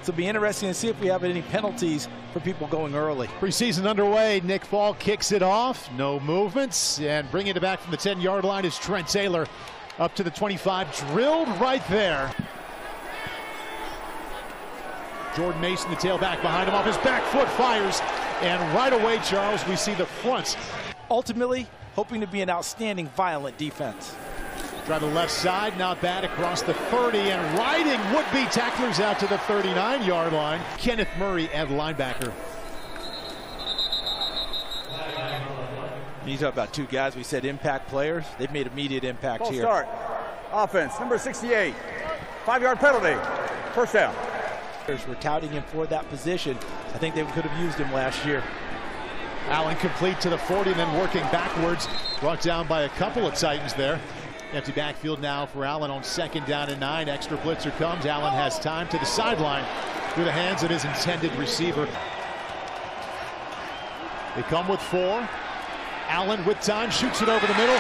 So it'll be interesting to see if we have any penalties for people going early. Preseason underway. Nick Fall kicks it off. No movements. And bringing it back from the 10-yard line is Trent Taylor. Up to the 25. Drilled right there. Jordan Mason, the tailback behind him, off his back foot, fires. And right away, Charles, we see the fronts. Ultimately, hoping to be an outstanding, violent defense. Try the left side, not bad, across the 30, and riding would-be tacklers out to the 39-yard line. Kenneth Murray at linebacker. You talk about two guys, we said impact players. They've made immediate impact here. Start. Offense, number 68. 5-yard penalty. First down. We're touting him for that position. I think they could have used him last year. Allen complete to the 40, and then working backwards. Brought down by a couple of Titans there. Empty backfield now for Allen on 2nd down and 9. Extra blitzer comes. Allen has time to the sideline through the hands of his intended receiver. They come with 4. Allen with time, shoots it over the middle.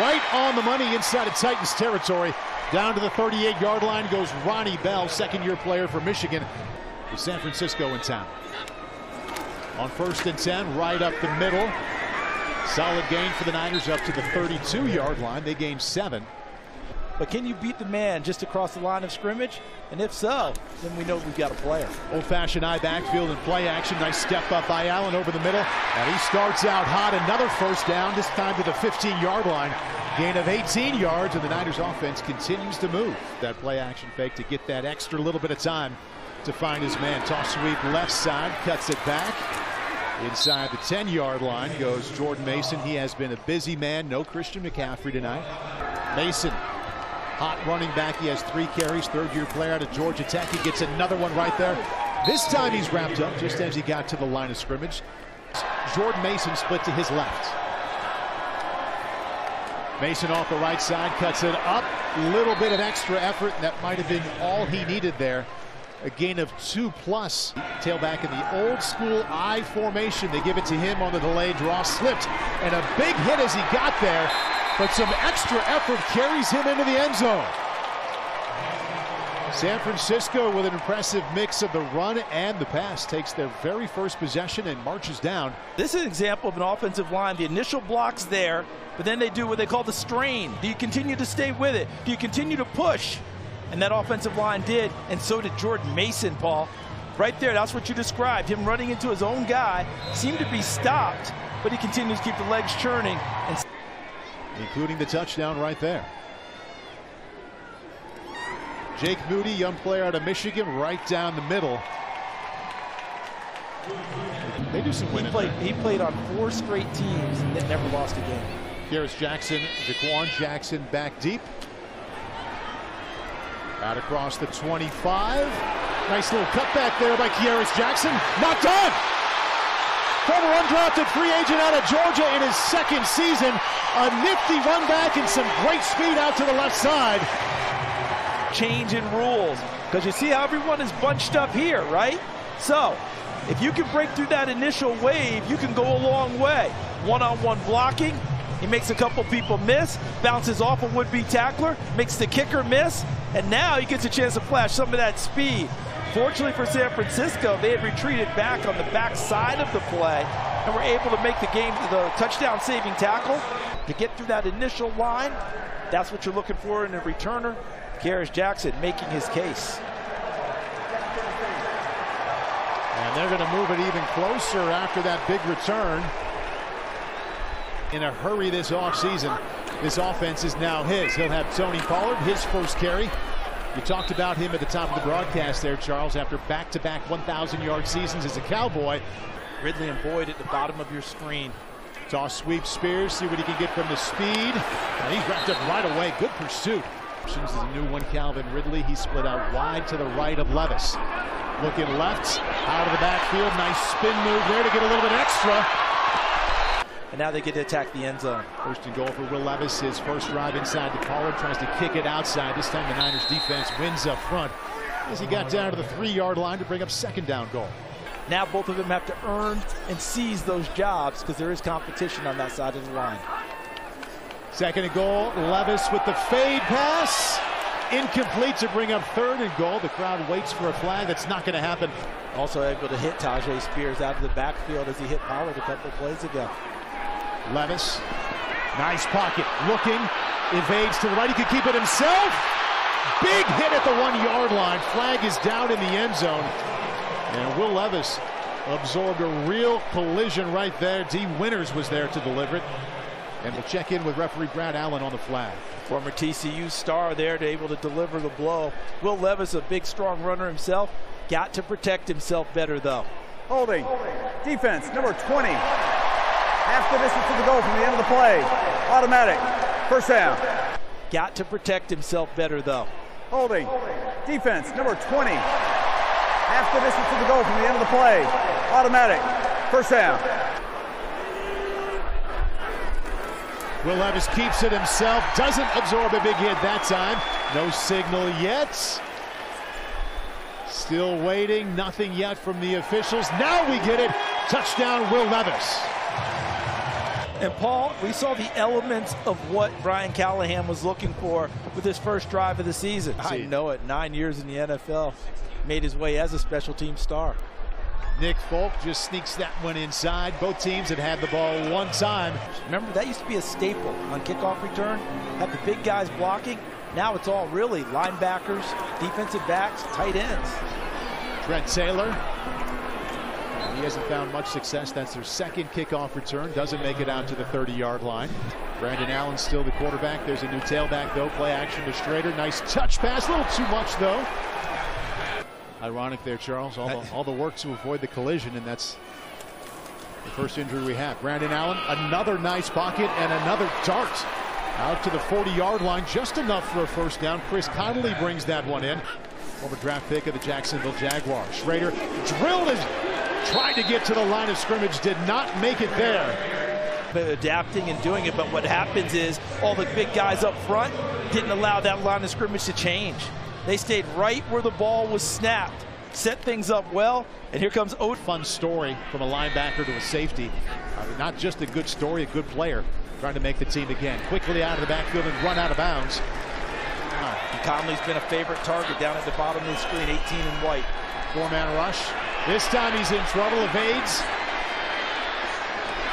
Right on the money inside of Titans territory. Down to the 38-yard line goes Ronnie Bell, second-year player for Michigan, with San Francisco in town. On 1st and 10, right up the middle. Solid gain for the Niners up to the 32-yard line. They gained 7. But can you beat the man just across the line of scrimmage? And if so, then we know we've got a player. Old-fashioned eye backfield and play action. Nice step up by Allen over the middle. And he starts out hot. Another first down, this time to the 15-yard line. Gain of 18 yards, and the Niners offense continues to move. That play action fake to get that extra little bit of time to find his man. Toss sweep left side, cuts it back. Inside the 10-yard line goes Jordan Mason. He has been a busy man. No Christian McCaffrey tonight. Mason, hot running back. He has 3 carries. 3rd-year player out of Georgia Tech. He gets another one right there. This time he's wrapped up just as he got to the line of scrimmage. Jordan Mason split to his left. Mason off the right side, cuts it up. Little bit of extra effort, and that might have been all he needed there. A gain of 2+. Tailback in the old school I formation. They give it to him on the delayed draw. Slipped, and a big hit as he got there. But some extra effort carries him into the end zone. San Francisco with an impressive mix of the run and the pass takes their very first possession and marches down. This is an example of an offensive line. The initial block's there, but then they do what they call the strain. Do you continue to stay with it? Do you continue to push? And that offensive line did, and so did Jordan Mason, Paul. Right there, that's what you described. Him running into his own guy, seemed to be stopped, but he continues to keep the legs churning. Including the touchdown right there. Jake Moody, young player out of Michigan, right down the middle. They do some winning. He played on 4 straight teams that never lost a game. Here's Jackson, Jaquan Jackson back deep. Out across the 25. Nice little cutback there by Kearis Jackson. Not done! Former undrafted free agent out of Georgia in his 2nd season. A nifty run back and some great speed out to the left side. Change in rules, because you see how everyone is bunched up here, right? So if you can break through that initial wave, you can go a long way. One-on-one blocking. He makes a couple people miss, bounces off a would-be tackler, makes the kicker miss, and now he gets a chance to flash some of that speed. Fortunately for San Francisco, they had retreated back on the back side of the play and were able to make the touchdown-saving tackle. To get through that initial line, that's what you're looking for in a returner. Kearis Jackson making his case. And they're going to move it even closer after that big return. In a hurry this offseason. This offense is now his. He'll have Tony Pollard, his first carry. You talked about him at the top of the broadcast there, Charles, after back-to-back 1,000-yard seasons as a Cowboy. Ridley and Boyd at the bottom of your screen. Toss sweep Spears, see what he can get from the speed. And he's wrapped up right away. Good pursuit. This is a new one, Calvin Ridley. He split out wide to the right of Levis. Looking left, out of the backfield. Nice spin move there to get a little bit extra. And now they get to attack the end zone. 1st and goal for Will Levis. His first drive inside to Pollard. Tries to kick it outside. This time the Niners defense wins up front as he got down to the 3-yard line to bring up 2nd down goal. Now both of them have to earn and seize those jobs because there is competition on that side of the line. 2nd and goal. Levis with the fade pass. incomplete to bring up 3rd and goal. The crowd waits for a flag. That's not going to happen. Also able to hit Tajay Spears out of the backfield as he hit Pollard a couple of plays ago. Levis, nice pocket, looking, evades to the right. He could keep it himself. Big hit at the 1-yard line. Flag is down in the end zone. And Will Levis absorbed a real collision right there. D. Winters was there to deliver it. And we'll check in with referee Brad Allen on the flag. Former TCU star there to able to deliver the blow. Will Levis, a big, strong runner himself, got to protect himself better, though. Holding. Defense, number 20. Half the distance to the goal from the end of the play. Automatic. First down. Got to protect himself better, though. Holding. Defense, number 20. Half the distance to the goal from the end of the play. Automatic. First down. Will Levis keeps it himself. Doesn't absorb a big hit that time. No signal yet. Still waiting. Nothing yet from the officials. Now we get it. Touchdown, Will Levis. And Paul, we saw the elements of what Brian Callahan was looking for with his first drive of the season. I know it, 9 years in the NFL. Made his way as a special team star. Nick Folk just sneaks that one inside. Both teams had had the ball one time. Remember, that used to be a staple on kickoff return. Have the big guys blocking. Now it's all really linebackers, defensive backs, tight ends. Trent Taylor. He hasn't found much success. That's their 2nd kickoff return. Doesn't make it out to the 30-yard line. Brandon Allen still the quarterback. There's a new tailback, though. Play action to Strader. Nice touch pass. A little too much, though. Ironic there, Charles. All the work to avoid the collision, and that's the first injury we have. Brandon Allen, another nice pocket and another dart out to the 40-yard line. Just enough for a first down. Chris Connolly brings that one in. Former draft pick of the Jacksonville Jaguars. Schrader drilled his. Tried to get to the line of scrimmage, did not make it there. Adapting and doing it, but what happens is all the big guys up front didn't allow that line of scrimmage to change. They stayed right where the ball was snapped, set things up well, and here comes Oat. Fun story from a linebacker to a safety. Not just a good story, a good player trying to make the team again. Quickly out of the backfield and run out of bounds. Conley's been a favorite target down at the bottom of the screen, 18 in white. 4-man rush. This time he's in trouble, evades.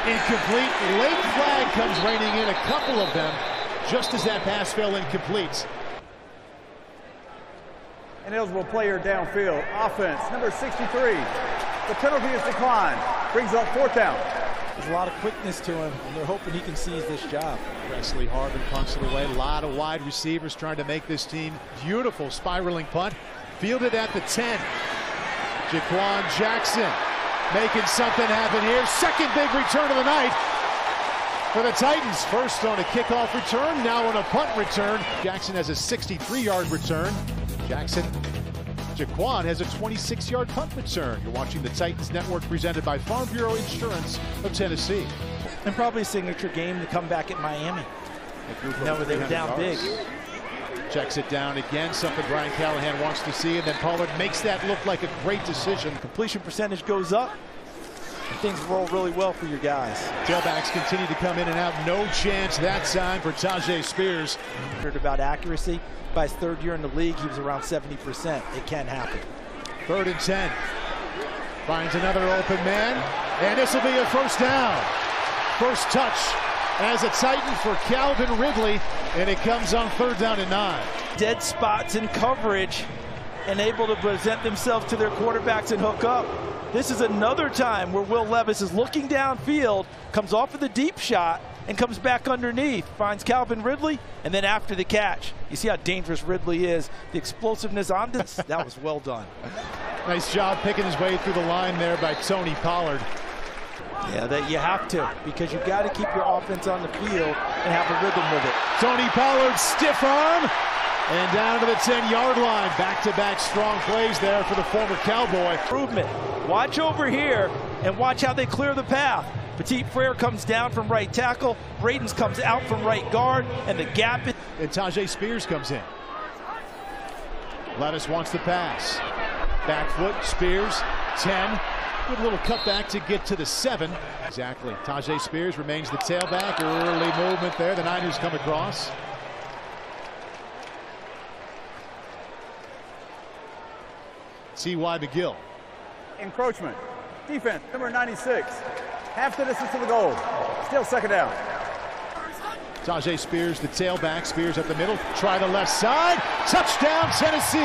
Incomplete. Late flag comes raining in, a couple of them, just as that pass fell incomplete. An eligible player downfield. Offense, number 63. The penalty is declined. Brings up 4th down. There's a lot of quickness to him, and they're hoping he can seize this job. Wesley Harvin punts it away. A lot of wide receivers trying to make this team. Beautiful spiraling punt. Fielded at the 10. Jaquan Jackson making something happen here. 2nd big return of the night for the Titans. First on a kickoff return, now on a punt return. Jackson has a 63-yard return. Jaquan has a 26-yard punt return. You're watching the Titans Network presented by Farm Bureau Insurance of Tennessee. And probably a signature game to come back at Miami. Now they were down big. Checks it down again, something Brian Callahan wants to see, and then Pollard makes that look like a great decision. Completion percentage goes up, and things roll really well for your guys. Tailbacks continue to come in and out. No chance that time for Tajay Spears. Heard about accuracy. By his 3rd year in the league, he was around 70%. It can happen. 3rd and 10. Finds another open man, and this will be a first down. First touch as a Titan for Calvin Ridley, and it comes on 3rd down and 9. Dead spots in coverage and able to present themselves to their quarterbacks and hook up. This is another time where Will Levis is looking downfield, comes off of the deep shot, and comes back underneath, finds Calvin Ridley, and then after the catch, you see how dangerous Ridley is. The explosiveness on this, that was well done. Nice job picking his way through the line there by Tony Pollard. Yeah, that you have to, because you've got to keep your offense on the field and have a rhythm with it. Tony Pollard, stiff arm, and down to the 10-yard line. Back-to-back strong plays there for the former Cowboy. Improvement. Watch over here and watch how they clear the path. Petit Frere comes down from right tackle. Bradens comes out from right guard, and the gap is... And Tajay Spears comes in. Levis wants the pass. Back foot, Spears, 10. Good little cutback to get to the 7. Exactly. Tajay Spears remains the tailback. Early movement there. The Niners come across. T.Y. McGill. Encroachment. Defense, number 96. Half the distance to the goal. Still second down. Tajay Spears, the tailback. Spears up the middle. Try the left side. Touchdown, Tennessee.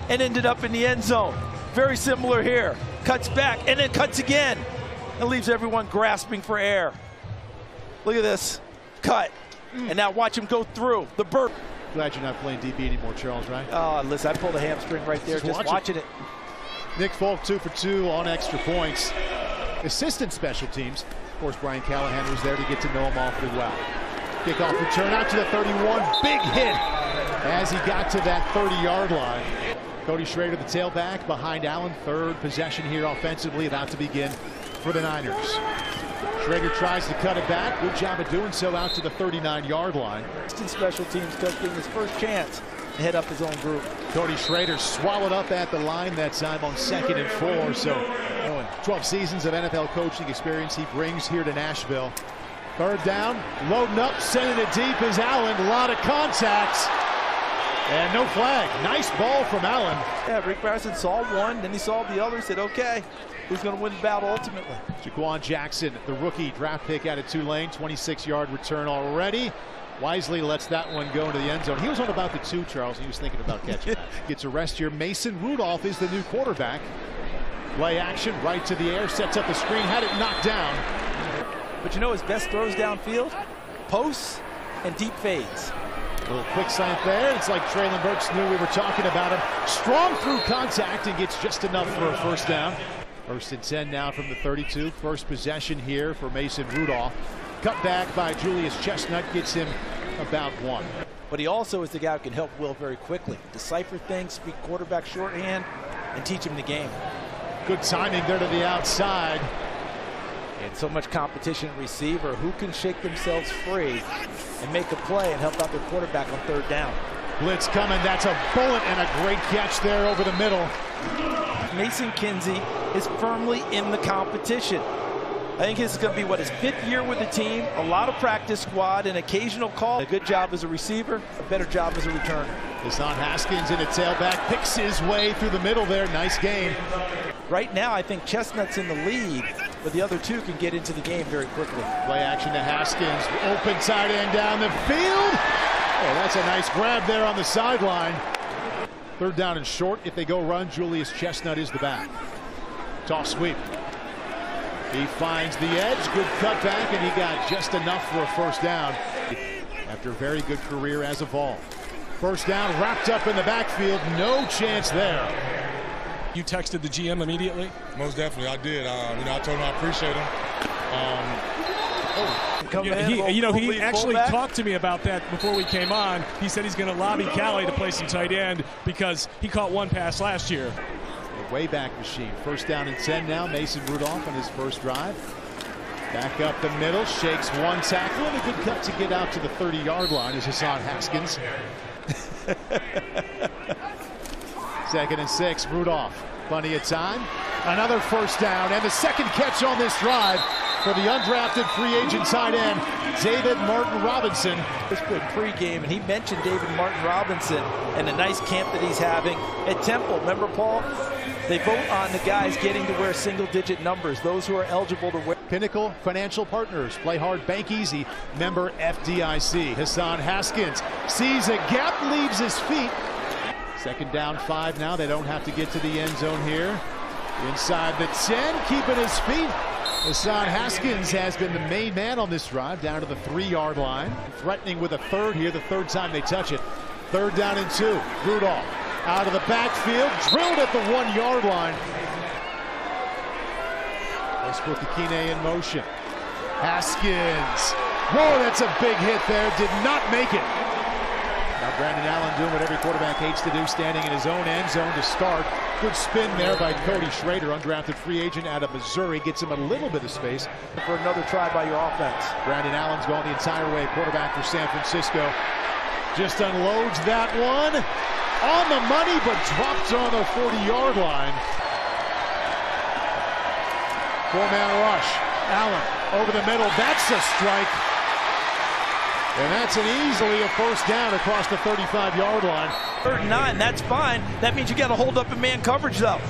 And ended up in the end zone. Very similar here. Cuts back and then cuts again. And leaves everyone grasping for air. Look at this. Cut. And now watch him go through. The burp. Glad you're not playing DB anymore, Charles, right? Oh, listen, I pulled a hamstring right there just watching it. Nick Folk 2 for 2 on extra points. Assistant special teams. Of course, Brian Callahan was there to get to know him awfully well. Kickoff return out to the 31. Big hit as he got to that 30-yard line. Cody Schrader, the tailback, behind Allen. Third possession here offensively about to begin for the Niners. Schrader tries to cut it back. Good job of doing so out to the 39-yard line. Special teams coach getting his first chance to head up his own group. Cody Schrader swallowed up at the line that time on 2nd and 4. So 12 seasons of NFL coaching experience he brings here to Nashville. Third down, loading up, sending it deep is Allen. A lot of contacts. And no flag. Nice ball from Allen. Yeah, Rick Barrison saw one, then he saw the other, said, okay, who's going to win the battle ultimately? Jaquan Jackson, the rookie draft pick out of Tulane, 26-yard return already. Wisely lets that one go into the end zone. He was on about the 2, Charles. He was thinking about catching that. Gets a rest here. Mason Rudolph is the new quarterback. Play action, right to the air, sets up the screen, had it knocked down. But you know his best throws downfield? Posts and deep fades. A little quick slant there. It's like Traylon Burks knew we were talking about him. Strong through contact and gets just enough for a first down. 1st and 10 now from the 32. First possession here for Mason Rudolph. Cut back by Julius Chestnut gets him about 1. But he also is the guy who can help Will very quickly. Decipher things, speak quarterback shorthand, and teach him the game. Good timing there to the outside. And so much competition at receiver. Who can shake themselves free and make a play and help out their quarterback on 3rd down? Blitz coming. That's a bullet and a great catch there over the middle. Mason Kinsey is firmly in the competition. I think this is going to be, what, his 5th year with the team, a lot of practice squad, an occasional call. A good job as a receiver, a better job as a returner. Hassan Haskins in a tailback, picks his way through the middle there. Nice game. Right now, I think Chestnut's in the lead, but the other 2 can get into the game very quickly. Play action to Haskins, open tight end down the field. Oh, that's a nice grab there on the sideline. 3rd down and short. If they go run, Julius Chestnut is the back. Toss sweep. He finds the edge, good cutback, and he got just enough for a first down after a very good career as a Vol. First down, wrapped up in the backfield, no chance there. You texted the GM immediately? Most definitely, I did. I told him I appreciate him. He actually talked to me about that before we came on. He said he's going to lobby Callie to play some tight end because he caught 1 pass last year. Way back machine. 1st down and 10 now. Mason Rudolph on his first drive. Back up the middle, shakes 1 tackle, and a good cut to get out to the 30-yard line is Hassan Haskins. 2nd and 6, Rudolph. Plenty of time. Another first down, and the 2nd catch on this drive for the undrafted free agent tight end, David Martin Robinson. It's good pregame, and he mentioned David Martin Robinson and the nice camp that he's having at Temple. Remember, Paul? They vote on the guys getting to wear single-digit numbers, those who are eligible to wear. Pinnacle Financial Partners, play hard, bank easy, member FDIC. Hassan Haskins sees a gap, leaves his feet. 2nd down, 5 now. They don't have to get to the end zone here. Inside the 10, keeping his feet. Hassan Haskins has been the main man on this drive, down to the 3-yard line. Threatening with a 3rd here, the 3rd time they touch it. 3rd down and 2. Rudolph out of the backfield, drilled at the 1-yard line. Westbrook Akine in motion. Haskins. Whoa, that's a big hit there. Did not make it. Now Brandon Allen doing what every quarterback hates to do, standing in his own end zone to start. Good spin there by Cody Schrader, undrafted free agent out of Missouri. Gets him a little bit of space. For another try by your offense. Brandon Allen's gone the entire way, quarterback for San Francisco. Just unloads that one. On the money, but dropped on the 40-yard line. 4-man rush. Allen over the middle. That's a strike. And that's easily a first down across the 35-yard line. 3rd and 9, that's fine. That means you got to hold up in man coverage, though.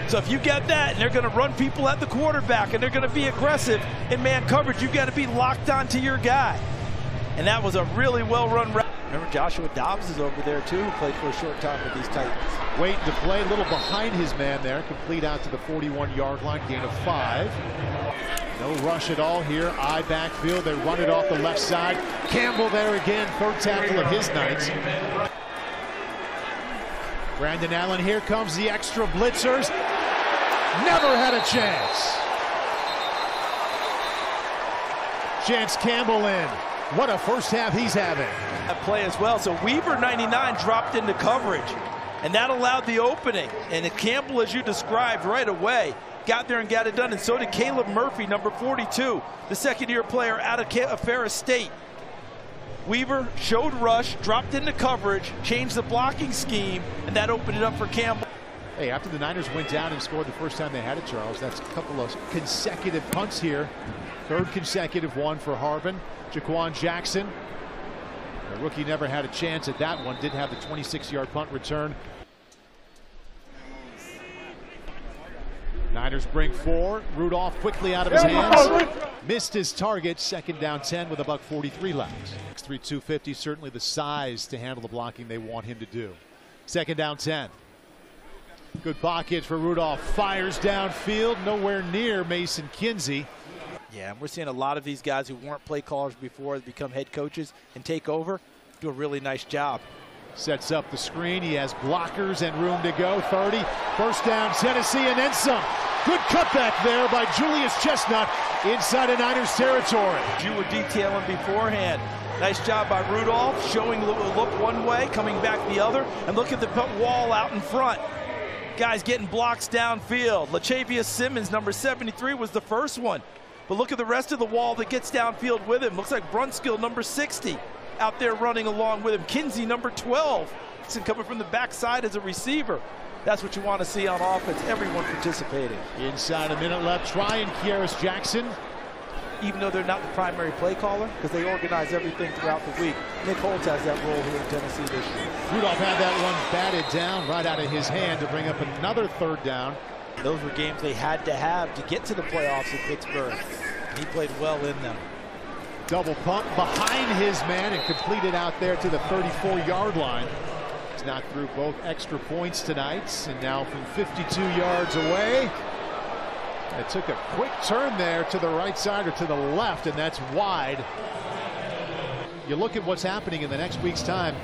So if you get that, and they're going to run people at the quarterback, and they're going to be aggressive in man coverage, you got to be locked onto your guy. And that was a really well-run route. Remember, Joshua Dobbs is over there, too, who played for a short time with these Titans. Waiting to play, a little behind his man there. Complete out to the 41-yard line, gain of 5. No rush at all here. I backfield. They run it off the left side. Campbell there again. 3rd tackle of his night. Brandon Allen, here comes the extra blitzers. Never had a chance. Chance Campbell in. What a first half he's having. That play as well. So Weaver, 99, dropped into coverage. And that allowed the opening. And Campbell, as you described right away, got there and got it done. And so did Caleb Murphy, number 42, the second-year player out of Ferris State. Weaver showed rush, dropped into coverage, changed the blocking scheme, and that opened it up for Campbell. Hey, after the Niners went down and scored the first time they had it, Charles, that's a couple of consecutive punts here. 3rd consecutive one for Harbin. Jaquan Jackson, the rookie, never had a chance at that one. Did have the 26-yard punt return. Niners bring 4. Rudolph quickly out of his hands. Missed his target. 2nd down 10 with $1:43 left. 6'3", 250, certainly the size to handle the blocking they want him to do. 2nd down 10. Good pocket for Rudolph. Fires downfield. Nowhere near Mason Kinsey. Yeah, and we're seeing a lot of these guys who weren't play callers before become head coaches and take over. Do a really nice job. Sets up the screen. He has blockers and room to go. 30. 1st down Tennessee and then some. Good cutback there by Julius Chestnut inside of Niners territory. You were detailing beforehand. Nice job by Rudolph, showing look one way, coming back the other, and look at the wall out in front. Guys getting blocks downfield. Lachavius Simmons, number 73, was the first one. But look at the rest of the wall that gets downfield with him. Looks like Brunskill, number 60, out there running along with him. Kinsey, number 12, coming from the backside as a receiver. That's what you want to see on offense. Everyone participating. Inside a minute left. Trying Kieris Jackson. Even though they're not the primary play caller, because they organize everything throughout the week. Nick Holtz has that role here in Tennessee this year. Rudolph had that one batted down right out of his hand to bring up another 3rd down. Those were games they had to have to get to the playoffs in Pittsburgh. He played well in them. Double pump behind his man and completed out there to the 34-yard line. He's knocked through both extra points tonight, and now from 52 yards away. It took a quick turn there to the right side or to the left, and that's wide. You look at what's happening in the next week's time.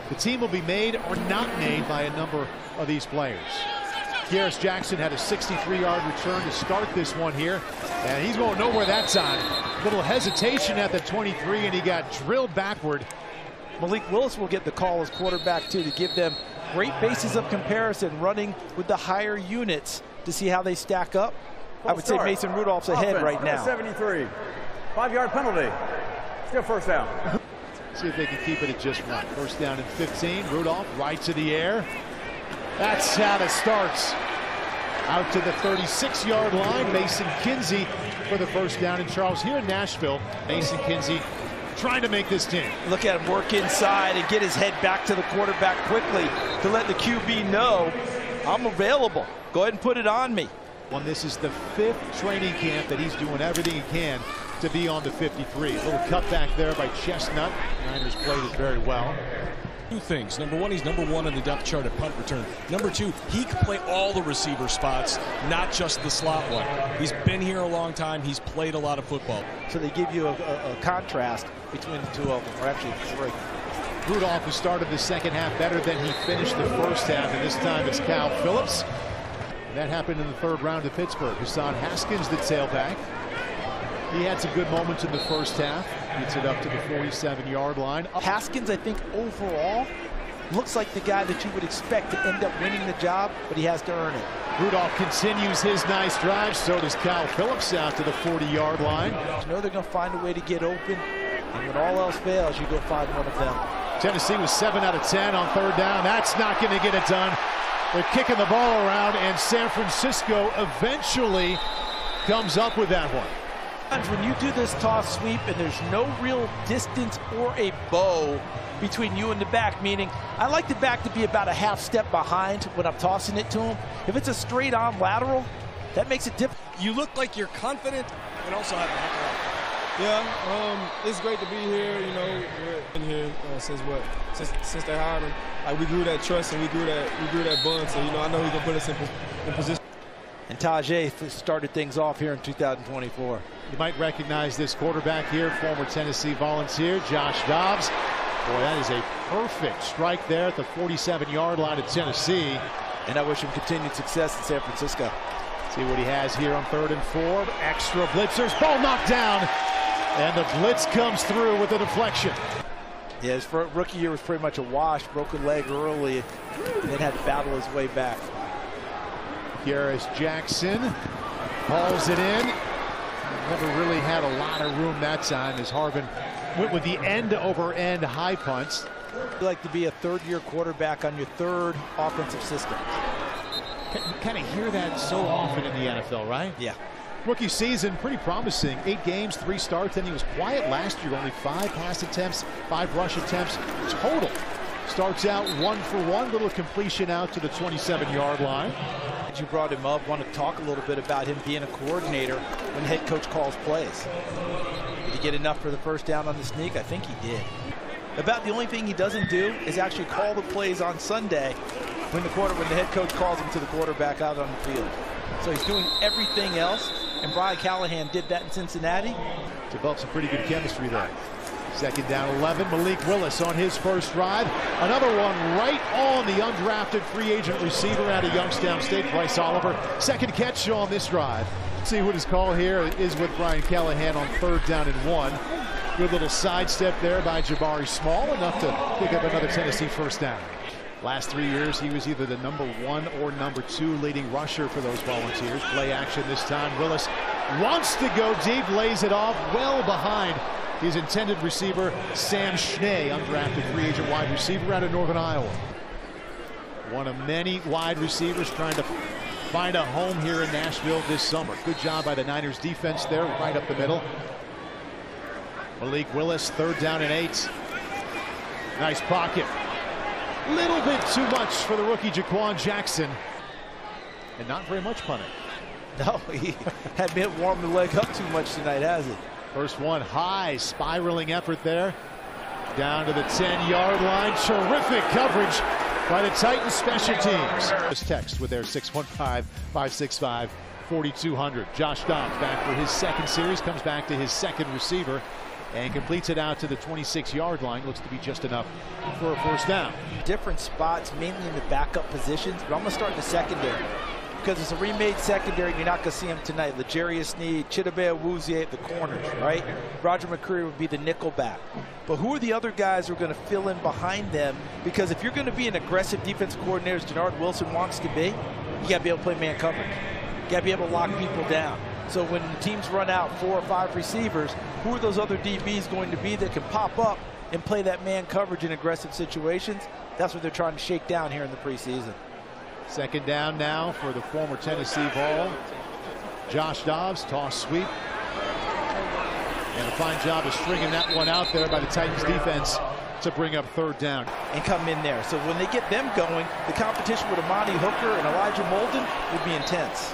The team will be made or not made by a number of these players. Kieris Jackson had a 63-yard return to start this one here, and he's going nowhere that time. Little hesitation at the 23, and he got drilled backward. Malik Willis will get the call as quarterback, too, to give them great basis of comparison, running with the higher units to see how they stack up. I would say Mason Rudolph's ahead right now. 73, 5-yard penalty. Still 1st down. See if they can keep it at just 1. 1st down and 15. Rudolph right to the air. That's how it starts. Out to the 36-yard line. Mason Kinsey for the 1st down. And Charles, here in Nashville, Mason Kinsey trying to make this team. Look at him work inside and get his head back to the quarterback quickly to let the QB know, I'm available. Go ahead and put it on me. Well, this is the 5th training camp that he's doing everything he can to be on the 53. A little cutback there by Chestnut. Niners played it very well. 2 things. Number 1, he's number 1 on the depth chart at punt return. Number 2, he can play all the receiver spots, not just the slot one. He's been here a long time. He's played a lot of football. So they give you a contrast between the 2 of them, or actually 3. Rudolph has started the 2nd half better than he finished the 1st half, and this time it's Cal Phillips. That happened in the 3rd round of Pittsburgh. Hassan Haskins, the tailback. He had some good moments in the 1st half. Gets it up to the 47-yard line. Haskins, I think, overall, looks like the guy that you would expect to end up winning the job, but he has to earn it. Rudolph continues his nice drive. So does Cal Phillips out to the 40-yard line. You know they're going to find a way to get open, and when all else fails, you go find one of them. Tennessee was 7 out of 10 on 3rd down. That's not going to get it done. They're kicking the ball around, and San Francisco eventually comes up with that one. When you do this toss sweep and there's no real distance or a bow between you and the back, meaning I like the back to be about a half step behind when I'm tossing it to him. If it's a straight on lateral, that makes it difficult. You look like you're confident and also have a heck of a lot. Yeah, it's great to be here. You know, we're in here since they hired him. Like, we grew that trust and we grew that bond. So, you know, I know he can put us in position. And Tajay started things off here in 2024. You might recognize this quarterback here, former Tennessee Volunteer, Josh Dobbs. Boy, that is a perfect strike there at the 47-yard line of Tennessee. And I wish him continued success in San Francisco. See what he has here on 3rd and 4. Extra blitzers, ball knocked down. And the blitz comes through with a deflection. Yeah, his rookie year was pretty much a wash. Broken leg early, and then had to battle his way back. Harris Jackson hauls it in. Never really had a lot of room that time as Harvin went with the end-over-end high punts. You like to be a third-year quarterback on your third offensive system. You kind of hear that so often in the NFL, right? Yeah. Rookie season, pretty promising. 8 games, 3 starts, and he was quiet last year. Only 5 pass attempts, 5 rush attempts total. Starts out 1 for 1, little completion out to the 27-yard line. You brought him up, want to talk a little bit about him being a coordinator when the head coach calls plays. Did he get enough for the first down on the sneak? I think he did. About the only thing he doesn't do is actually call the plays on Sunday when the head coach calls him to the quarterback out on the field. So he's doing everything else, and Brian Callahan did that in Cincinnati. Developed some pretty good chemistry there. 2nd down 11, Malik Willis on his first drive. Another one right on the undrafted free agent receiver out of Youngstown State, Bryce Oliver. 2nd catch on this drive. See what his call here is with Brian Callahan on 3rd down and 1. Good little sidestep there by Jabari Small, enough to pick up another Tennessee first down. Last 3 years, he was either the #1 or #2 leading rusher for those Volunteers. Play action this time. Willis wants to go deep, lays it off well behind his intended receiver, Sam Schnee, undrafted free agent wide receiver out of Northern Iowa. One of many wide receivers trying to find a home here in Nashville this summer. Good job by the Niners defense there, right up the middle. Malik Willis, 3rd down and 8. Nice pocket. Little bit too much for the rookie Jaquan Jackson. And not very much punting. No, he hadn't warmed the leg up too much tonight, has he? First one high, spiraling effort there. Down to the 10-yard line. Terrific coverage by the Titans special teams. This text with their 615-565-4200. Josh Dobbs back for his 2nd series, comes back to his 2nd receiver and completes it out to the 26-yard line. Looks to be just enough for a first down. Different spots, mainly in the backup positions, but I'm going to start in the secondary because it's a remade secondary and you're not going to see him tonight. L'Jarius Sneed, Chidobe Awuzie at the corners, right? Roger McCreary would be the nickel back. But who are the other guys who are going to fill in behind them? Because if you're going to be an aggressive defensive coordinator, as Jannard Wilson wants to be, you got to be able to play man coverage. You got to be able to lock people down. So when the teams run out 4 or 5 receivers, who are those other DBs going to be that can pop up and play that man coverage in aggressive situations? That's what they're trying to shake down here in the preseason. 2nd down now for the former Tennessee Vol. Josh Dobbs, toss sweep. And a fine job of stringing that one out there by the Titans defense to bring up 3rd down. And come in there. So when they get them going, the competition with Amani Hooker and Elijah Molden will be intense.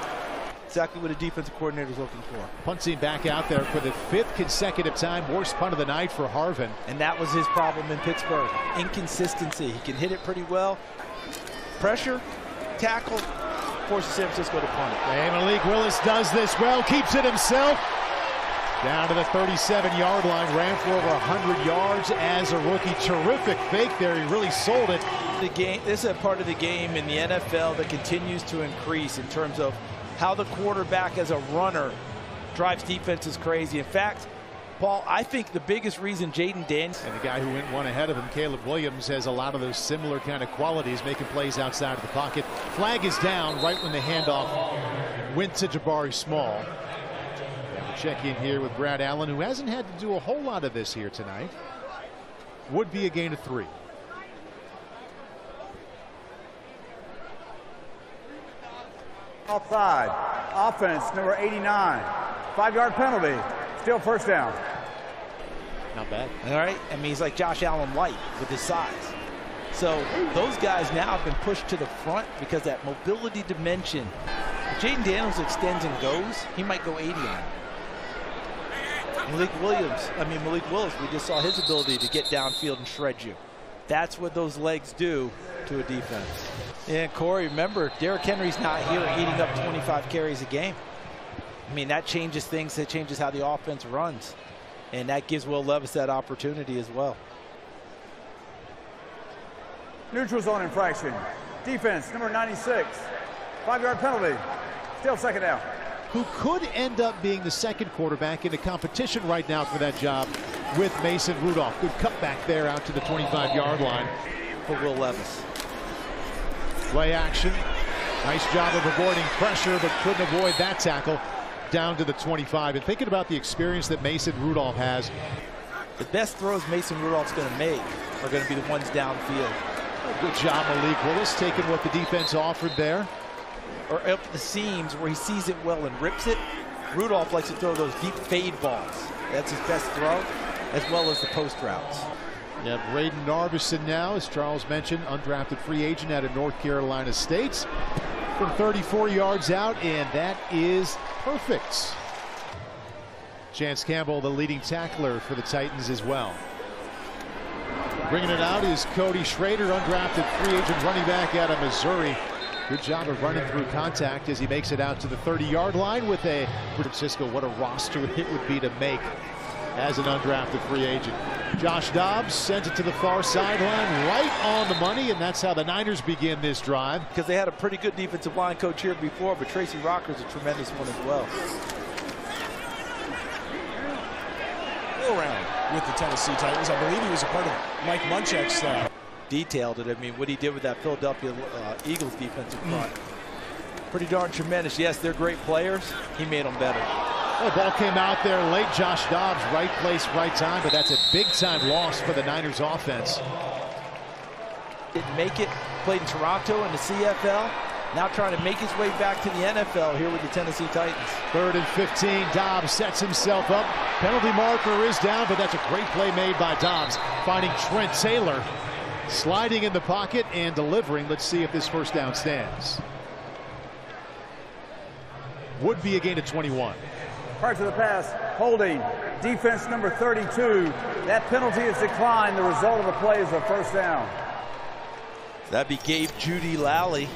Exactly what a defensive coordinator is looking for. Punt team back out there for the 5th consecutive time. Worst punt of the night for Harvin. And that was his problem in Pittsburgh. Inconsistency. He can hit it pretty well. Pressure, tackle, forces San Francisco to punt it. And Malik Willis does this well, keeps it himself. Down to the 37-yard line, ran for over 100 yards as a rookie. Terrific fake there. He really sold it. This is a part of the game in the NFL that continues to increase in terms of how the quarterback as a runner drives defenses crazy. In fact, Paul, I think the biggest reason Jaden Daniels and the guy who went one ahead of him, Caleb Williams, has a lot of those similar kind of qualities, making plays outside of the pocket. Flag is down right when the handoff went to Jabari Small. And we'll check in here with Brad Allen, who hasn't had to do a whole lot of this here tonight. Would be a gain of 3. Offside. Offense, number 89. 5-yard penalty. Still first down. Not bad. All right. I mean, he's like Josh Allen light with his size. So those guys now have been pushed to the front because that mobility dimension. If Jaden Daniels extends and goes, he might go 80 on it. Malik Willis, we just saw his ability to get downfield and shred you. That's what those legs do to a defense. And Corey, remember, Derrick Henry's not here eating up 25 carries a game. I mean, that changes things. That changes how the offense runs. And that gives Will Levis that opportunity as well. Neutral zone infraction. Defense, number 96. 5-yard penalty. Still second down. Who could end up being the second quarterback in the competition right now for that job with Mason Rudolph. Good cutback there out to the 25-yard line For Will Levis. Play action. Nice job of avoiding pressure, but couldn't avoid that tackle down to the 25. And thinking about the experience that Mason Rudolph has. The best throws Mason Rudolph's going to make are going to be the ones downfield. Good job, Malik Willis, taking what the defense offered there. Or up the seams where he sees it well and rips it. Rudolph likes to throw those deep fade balls. That's his best throw, as well as the post routes. Yeah, Braden Narveson now, as Charles mentioned, undrafted free agent out of North Carolina State. From 34 yards out, and that is perfect. Chance Campbell, the leading tackler for the Titans as well. Bringing it out is Cody Schrader, undrafted free agent running back out of Missouri. Good job of running through contact as he makes it out to the 30-yard line with a Francisco. What a roster it would be to make as an undrafted free agent. Josh Dobbs sent it to the far sideline, right on the money, and that's how the Niners begin this drive. Because they had a pretty good defensive line coach here before, but Tracy Rocker's a tremendous one as well. Around with the Tennessee Titans. I believe he was a part of Mike Munchak's staff. Detailed it. I mean, what he did with that Philadelphia Eagles defensive front. Pretty darn tremendous. Yes, they're great players. He made them better. The ball came out there late. Josh Dobbs, right place, right time, but that's a big-time loss for the Niners offense. Didn't make it. Played in Toronto in the CFL. Now trying to make his way back to the NFL here with the Tennessee Titans. 3rd and 15. Dobbs sets himself up. Penalty marker is down, but that's a great play made by Dobbs, finding Trent Taylor, sliding in the pocket and delivering. Let's see if this first down stands. Would be a gain of 21. Prior to the pass, holding. Defense number 32. That penalty is declined. The result of the play is a first down. That'd be Gabe Judy Lally,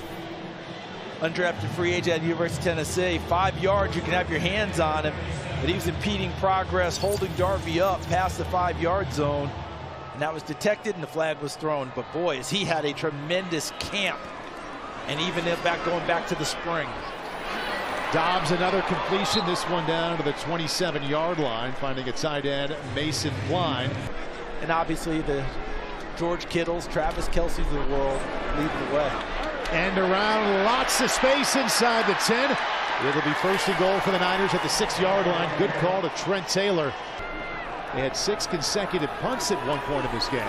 undrafted free agent at the University of Tennessee. 5 yards, you can have your hands on him, but he was impeding progress, holding Darby up past the 5-yard zone. And that was detected and the flag was thrown. But boys, he had a tremendous camp. And even going back to the spring. Dobbs, another completion, this one down to the 27-yard line, finding a tight end, Mason Klein. And obviously the George Kittles, Travis Kelce's of the world leading the way. And around, lots of space inside the 10. It'll be first and goal for the Niners at the 6-yard line. Good call to Trent Taylor. They had 6 consecutive punts at one point in this game.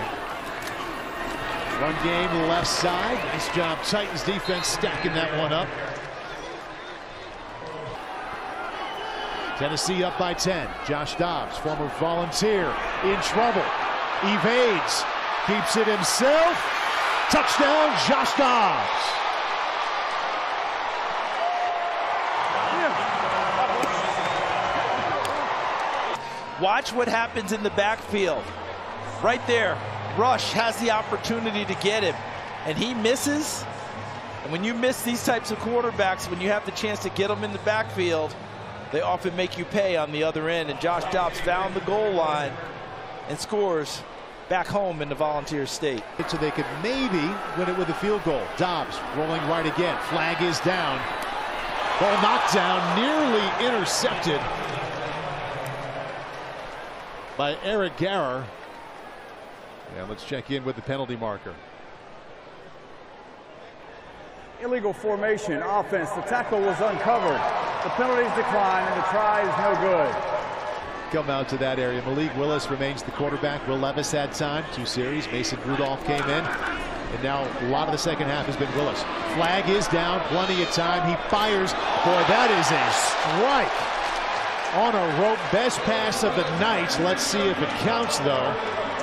Run game left side. Nice job, Titans defense stacking that one up. Tennessee up by 10. Josh Dobbs, former Volunteer, in trouble. Evades. Keeps it himself. Touchdown, Josh Dobbs. Watch what happens in the backfield. Right there, Rush has the opportunity to get him, and he misses. And when you miss these types of quarterbacks, when you have the chance to get them in the backfield, they often make you pay on the other end. And Josh Dobbs found the goal line and scores back home in the Volunteer State. So they could maybe win it with a field goal. Dobbs rolling right again. Flag is down. Ball knocked down, nearly intercepted by Eric Garrer. Yeah, let's check in with the penalty marker. Illegal formation offense. The tackle was uncovered. The penalties decline and the try is no good. Come out to that area. Malik Willis remains the quarterback. Will Levis had time. 2 series. Mason Rudolph came in. And now a lot of the second half has been Willis. Flag is down. Plenty of time. He fires. Boy, that is a strike. on a rope. Best pass of the night. Let's see if it counts, though.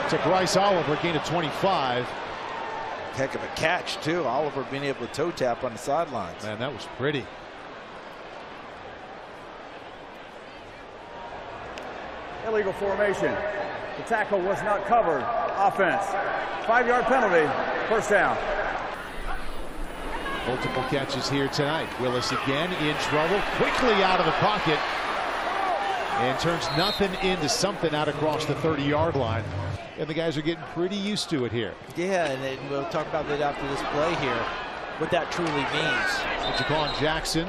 To Bryce Oliver, gain of 25. Heck of a catch, too. Oliver being able to toe tap on the sidelines. Man, that was pretty. Illegal formation. The tackle was not covered. Offense. 5-yard penalty. First down. Multiple catches here tonight. Willis again in trouble. Quickly out of the pocket. And turns nothing into something out across the 30-yard line. And the guys are getting pretty used to it here. Yeah, and we'll talk about that after this play here, what that truly means. So Jaquan Jackson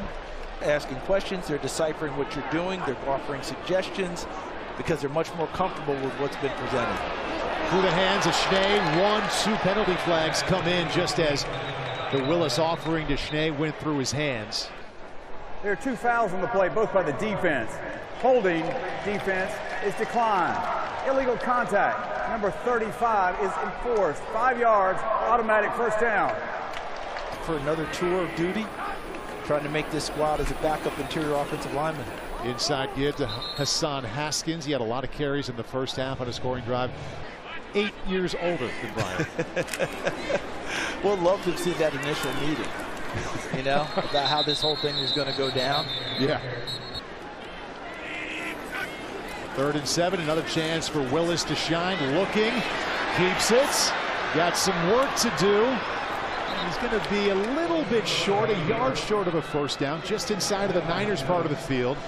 asking questions, they're deciphering what you're doing, they're offering suggestions because they're much more comfortable with what's been presented. Through the hands of Schnee, 1-2 penalty flags come in just as the Willis offering to Schnee went through his hands. There are 2 fouls on the play, both by the defense. Holding defense is declined. Illegal contact, number 35, is enforced. 5 yards, automatic first down. For another tour of duty, trying to make this squad as a backup interior offensive lineman. Inside give to Hassan Haskins. He had a lot of carries in the first half on a scoring drive. 8 years older than Brian. We'll love to see that initial meeting, you know, about how this whole thing is going to go down. Yeah. 3rd and 7, another chance for Willis to shine. Looking, keeps it. Got some work to do. He's going to be a little bit short, a yard short of a first down, just inside of the Niners part of the field.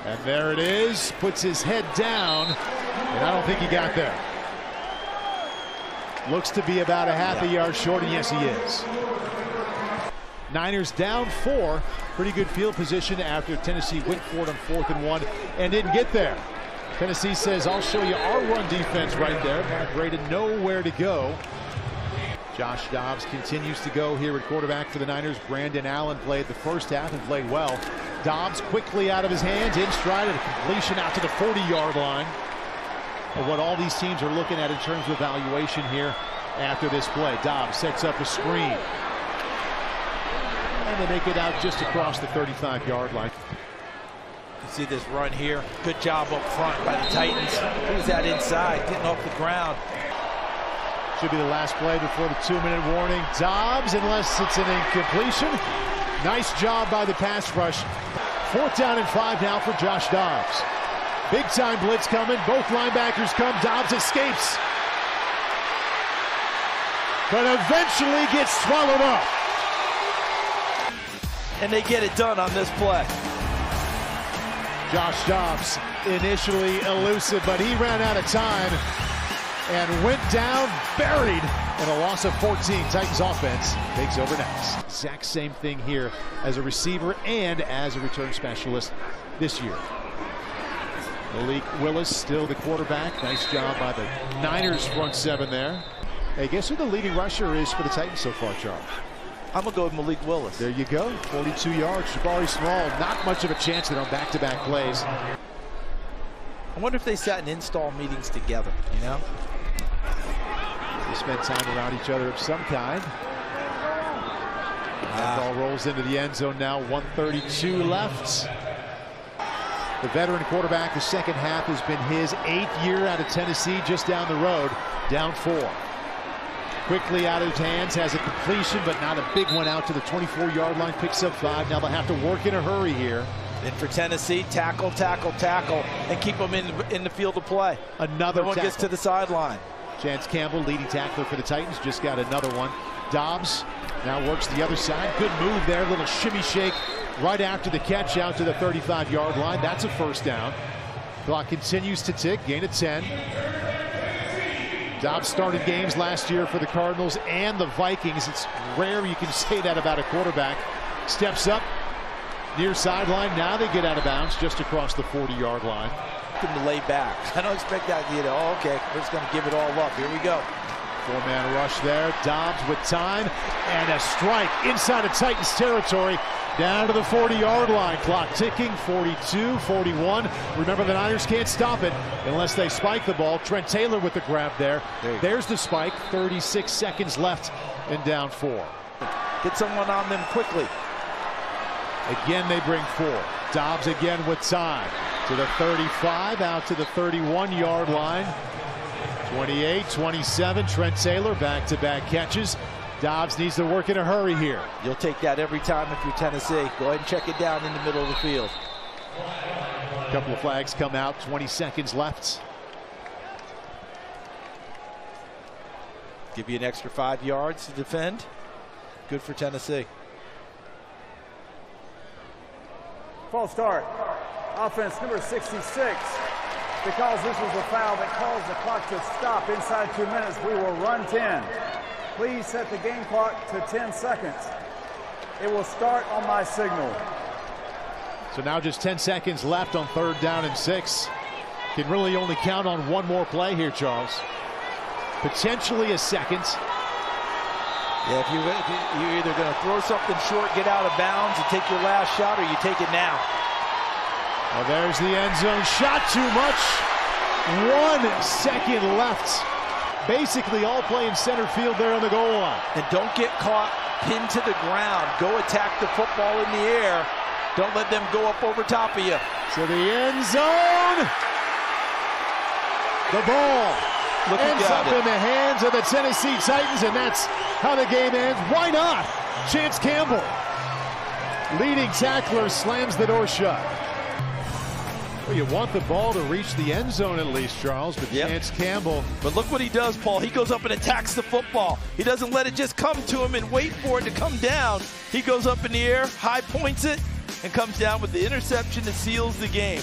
And there it is, puts his head down, and I don't think he got there. Looks to be about a half a yard short, and yes, he is. Niners down 4. Pretty good field position after Tennessee went for it on 4th and 1 and didn't get there. Tennessee says, I'll show you our run defense right there. Matt Braden nowhere to go. Josh Dobbs continues to go here at quarterback for the Niners. Brandon Allen played the first half and played well. Dobbs quickly out of his hands, in stride, and a completion out to the 40-yard line. But what all these teams are looking at in terms of evaluation here after this play. Dobbs sets up a screen. And they make it out just across the 35-yard line. You see this run here. Good job up front by the Titans. Who's that inside, getting off the ground? Should be the last play before the 2-minute warning. Dobbs, unless it's an incompletion. Nice job by the pass rush. 4th down and 5 now for Josh Dobbs. Big time blitz coming. Both linebackers come. Dobbs escapes. But eventually gets swallowed up. And they get it done on this play. Josh Dobbs initially elusive, but he ran out of time and went down buried in a loss of 14. Titans offense takes over next. Exact same thing here as a receiver and as a return specialist this year. Malik Willis still the quarterback. Nice job by the Niners front 7 there. Hey, guess who the leading rusher is for the Titans so far, Charles? I'm going to go with Malik Willis. There you go. 42 yards. Jabari Small, not much of a chance there on back-to-back plays. I wonder if they sat in install meetings together, you know? They spent time around each other of some kind. That ball rolls into the end zone now. 1:32 left. The veteran quarterback, the second half has been his 8th year out of Tennessee, just down the road, down 4. Quickly out of his hands, has a completion, but not a big one out to the 24-yard line. Picks up 5. Now they'll have to work in a hurry here. And for Tennessee, tackle, tackle, tackle, and keep them in the field of play. Another no one tackle. gets to the sideline. Chance Campbell, leading tackler for the Titans, just got another one. Dobbs now works the other side. Good move there, little shimmy shake right after the catch out to the 35-yard line. That's a first down. Clock continues to tick, gain of 10. Dobbs started games last year for the Cardinals and the Vikings. It's rare you can say that about a quarterback. Steps up, near sideline. Now they get out of bounds just across the 40-yard line. To lay back. I don't expect that, you know, oh, okay, we're just going to give it all up. Here we go. 4-man rush there. Dobbs with time and a strike inside of Titans territory down to the 40-yard line. Clock ticking, 42, 41. Remember, the Niners can't stop it unless they spike the ball. Trent Taylor with the grab there. There's the spike. 36 seconds left and down 4. Get someone on them quickly. Again, they bring 4. Dobbs again with time. To the 35, out to the 31-yard line. 28, 27, Trent Taylor, back-to-back catches. Dobbs needs to work in a hurry here. You'll take that every time if you're Tennessee. Go ahead and check it down in the middle of the field. A couple of flags come out, 20 seconds left. Give you an extra 5 yards to defend. Good for Tennessee. False start. Offense number 66. Because this was a foul that caused the clock to stop inside 2 minutes, we will run 10. Please set the game clock to 10 seconds. It will start on my signal. So now just 10 seconds left on 3rd down and 6. Can really only count on one more play here, Charles. Potentially a second. Yeah, if you're either going to throw something short, get out of bounds, and take your last shot, or you take it now. Well, there's the end zone shot. Too much. 1 second left. Basically all play in center field there on the goal line. And don't get caught pinned to the ground. Go attack the football in the air. Don't let them go up over top of you. To the end zone. The ball ends up in the hands of the Tennessee Titans, and that's how the game ends. Why not? Chance Campbell, leading tackler, slams the door shut. Well, you want the ball to reach the end zone at least, Charles, but Chance Campbell. But look what he does, Paul. He goes up and attacks the football. He doesn't let it just come to him and wait for it to come down. He goes up in the air, high points it, and comes down with the interception that seals the game.